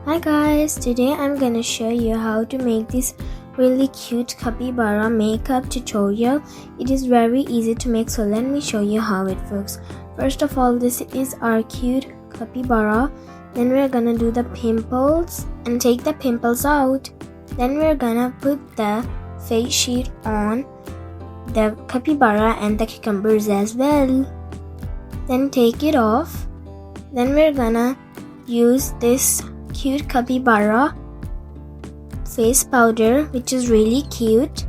Hi guys, today I'm gonna show you how to make this really cute capybara makeup tutorial. It is very easy to make, so let me show you how it works. First of all, this is our cute capybara. Then we're gonna do the pimples and take the pimples out. Then we're gonna put the face sheet on the capybara and the cucumbers as well. Then take it off. Then we're gonna use this cute capybara face powder, which is really cute.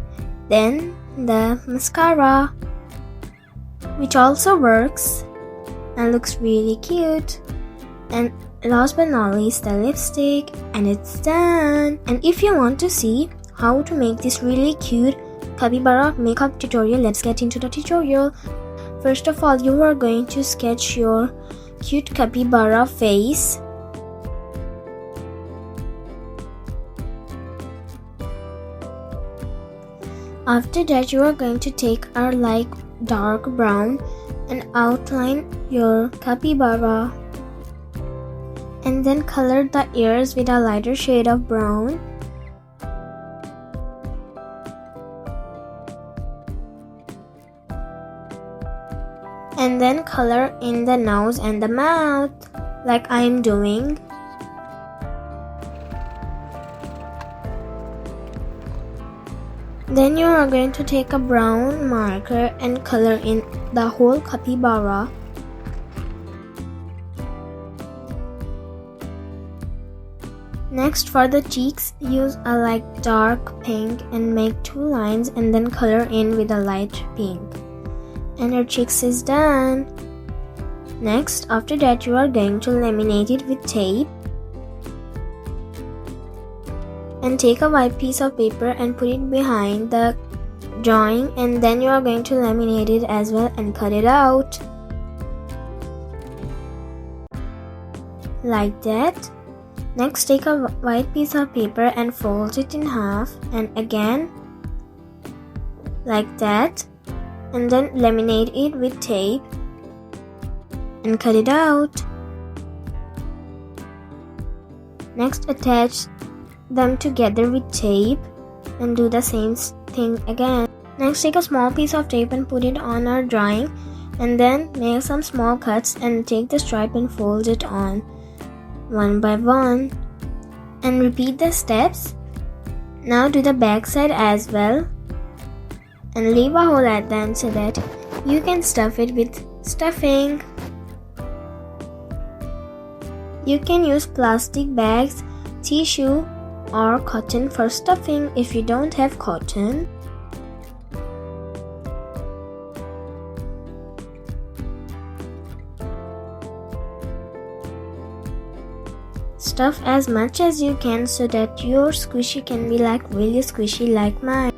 Then the mascara, which also works and looks really cute. And last but not least, the lipstick, and it's done. And if you want to see how to make this really cute capybara makeup tutorial, let's get into the tutorial. First of all, you are going to sketch your cute capybara face. After that, you are going to take a dark brown and outline your capybara, and then color the ears with a lighter shade of brown. And then color in the nose and the mouth like I am doing. Then you are going to take a brown marker and color in the whole capybara. Next, for the cheeks, use a dark pink and make 2 lines and then color in with a light pink. And your cheeks is done. Next, after that, you are going to laminate it with tape. And take a white piece of paper and put it behind the drawing, and then you are going to laminate it as well and cut it out like that. Next, take a white piece of paper and fold it in half, and again like that, and then laminate it with tape and cut it out. Next, attach them together with tape and do the same thing again. Next, take a small piece of tape and put it on our drawing, and then make some small cuts and take the stripe and fold it on one by one, and repeat the steps. Now do the back side as well and leave a hole at the end so that you can stuff it with stuffing. You can use plastic bags, tissue, or cotton for stuffing if you don't have cotton. Stuff as much as you can so that your squishy can be really squishy like mine.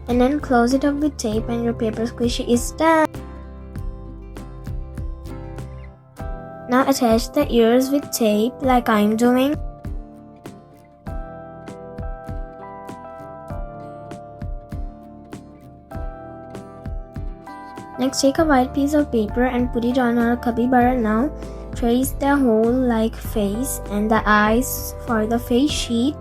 And then close it up with tape and your paper squishy is done. Now attach the ears with tape like I'm doing. Next, take a white piece of paper and put it on our capybara. Now trace the whole face and the eyes for the face sheet,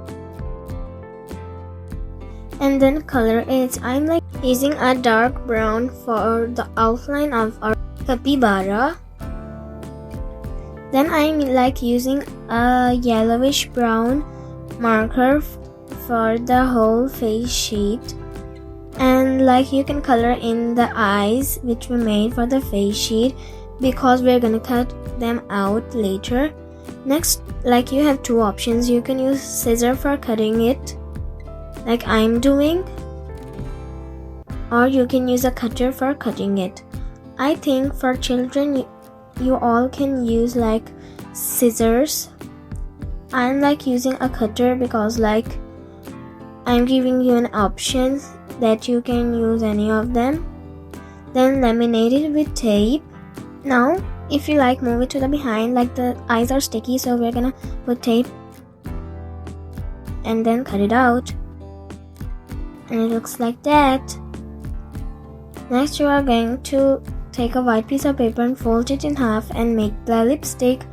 and then color it. I'm using a dark brown for the outline of our capybara. Then I'm using a yellowish brown marker for the whole face sheet, and you can color in the eyes which we made for the face sheet because we're gonna cut them out later. Next, you have 2 options. You can use scissor for cutting it like I'm doing, or you can use a cutter for cutting it. I think for children you all can use scissors. I'm using a cutter because I'm giving you an option that you can use any of them. Then laminate it with tape. Now if you move it to the behind, the eyes are sticky, so we're gonna put tape and then cut it out, and it looks like that. Next, you are going to take a white piece of paper and fold it in half and make the lipstick.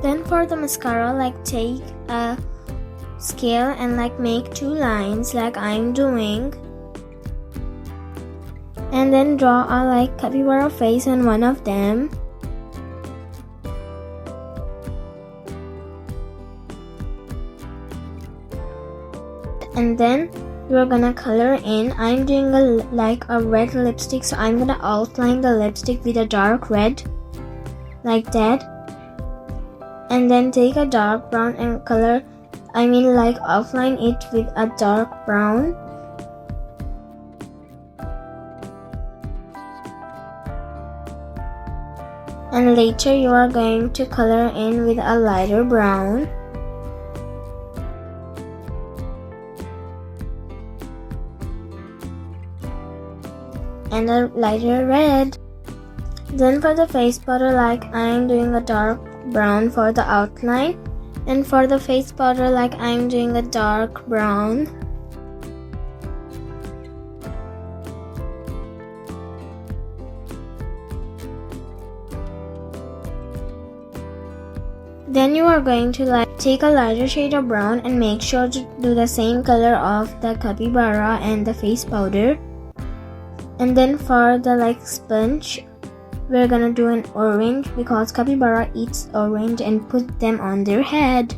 Then for the mascara, take a scale and make 2 lines like I'm doing. And then draw a capybara face on one of them. And then you're gonna color in. I'm doing a red lipstick, so I'm gonna outline the lipstick with a dark red like that. And then take a dark brown and outline it with a dark brown. And later you are going to color in with a lighter brown. And a lighter red. Then for the face powder, I'm doing a dark brown for the outline, and for the face powder I'm doing a dark brown. Then you are going to take a lighter shade of brown and make sure to do the same color of the capybara and the face powder. And then for the sponge, we're gonna do an orange because capybara eats orange and put them on their head.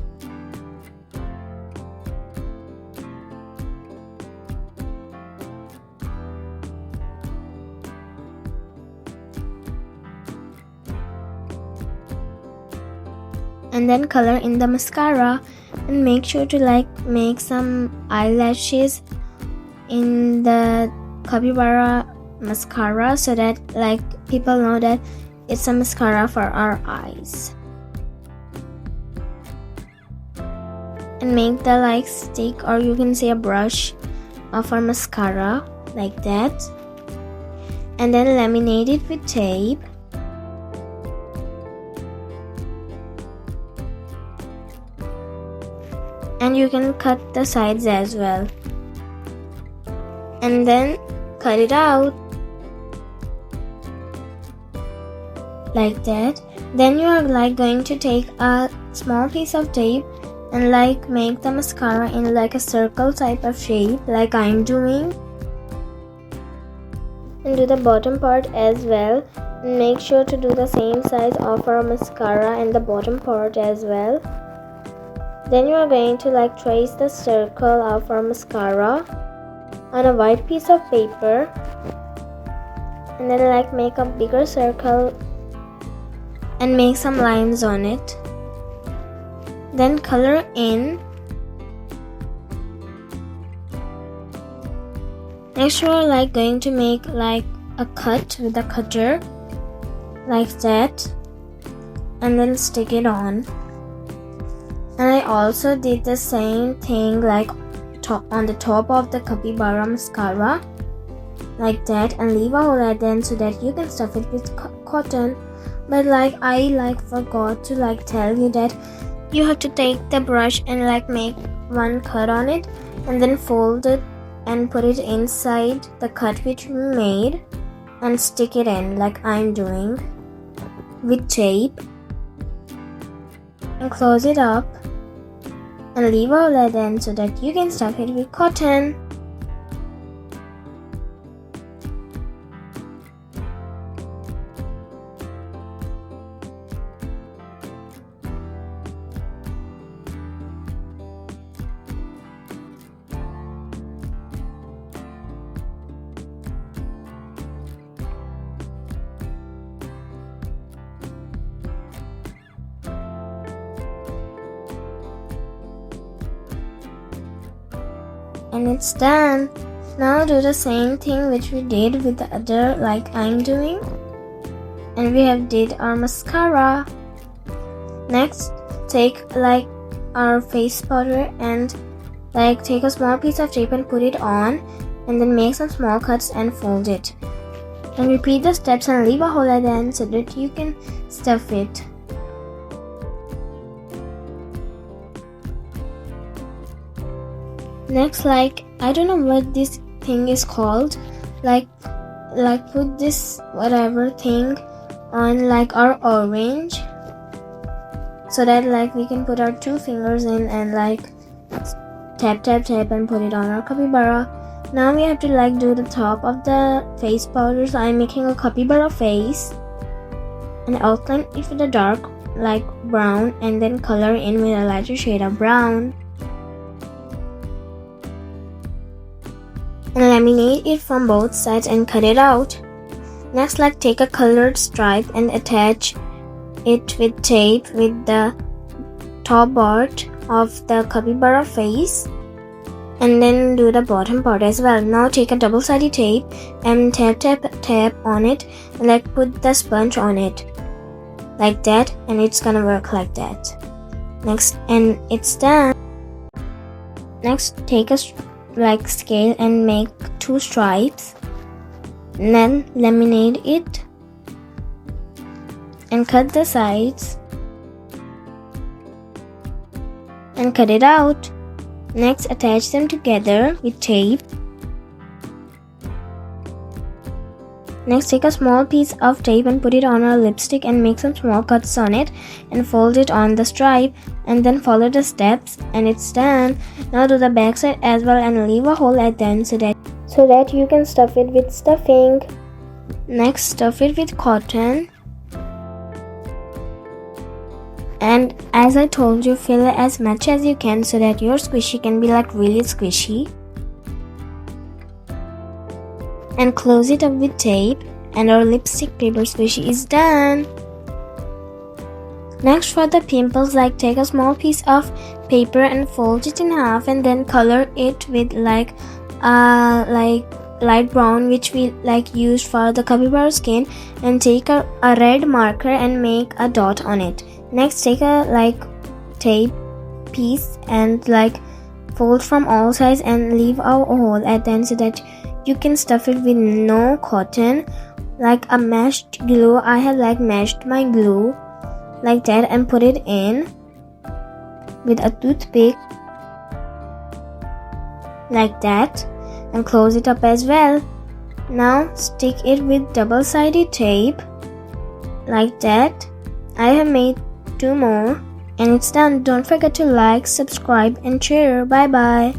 And then color in the mascara and make sure to make some eyelashes in the capybara mascara so that people know that it's a mascara for our eyes. And make the stick, or you can say a brush of our mascara like that. And then laminate it with tape. And you can cut the sides as well. And then cut it out like that. Then you are going to take a small piece of tape and make the mascara in a circle type of shape like I'm doing. And do the bottom part as well. And make sure to do the same size of our mascara and the bottom part as well. Then you are going to trace the circle of our mascara on a white piece of paper, and then make a bigger circle and make some lines on it. Then color in. Next you are going to make a cut with a cutter like that, and then stick it on. And I also did the same thing on the top of the capybara mascara like that, and leave a hole at the end so that you can stuff it with cotton. But I forgot to tell you that you have to take the brush and make one cut on it and then fold it and put it inside the cut which we made and stick it in like I'm doing with tape, and close it up and leave a hole at the end so that you can stuff it with cotton. And it's done. Now do the same thing which we did with the other I'm doing, and we have did our mascara. Next take our face powder and take a small piece of tape and put it on, and then make some small cuts and fold it. And repeat the steps and leave a hole at the end so that you can stuff it. Next, like, I don't know what this thing is called, like put this whatever thing on like our orange, so that like we can put our 2 fingers in and like tap and put it on our capybara. Now we have to like do the top of the face powder, so I'm making a capybara face and outline it with a dark like brown and then color in with a lighter shade of brown. And laminate it from both sides and cut it out. Next, like take a colored stripe and attach it with tape with the top part of the capybara face, and then do the bottom part as well. Now take a double-sided tape and tap on it and like put the sponge on it like that, and it's gonna work like that. Next, and it's done. Next, take a like scale and make 2 stripes, and then laminate it and cut the sides and cut it out. Next, attach them together with tape. Next, take a small piece of tape and put it on our lipstick and make some small cuts on it and fold it on the stripe, and then follow the steps, and it's done. Now do the back side as well and leave a hole at the end so that you can stuff it with stuffing. Next, stuff it with cotton, and as I told you, fill it as much as you can so that your squishy can be like really squishy. And close it up with tape, and our lipstick paper squishy is done. Next, for the pimples, like take a small piece of paper and fold it in half, and then color it with like light brown, which we like used for the capybara skin, and take a red marker and make a dot on it. Next, take a like tape piece and like fold from all sides and leave a hole at the end so that you can stuff it with no cotton, like a mashed glue. I have like mashed my glue like that and put it in with a toothpick like that, and close it up as well. Now stick it with double-sided tape like that. I have made 2 more and it's done. Don't forget to like, subscribe and share. Bye bye.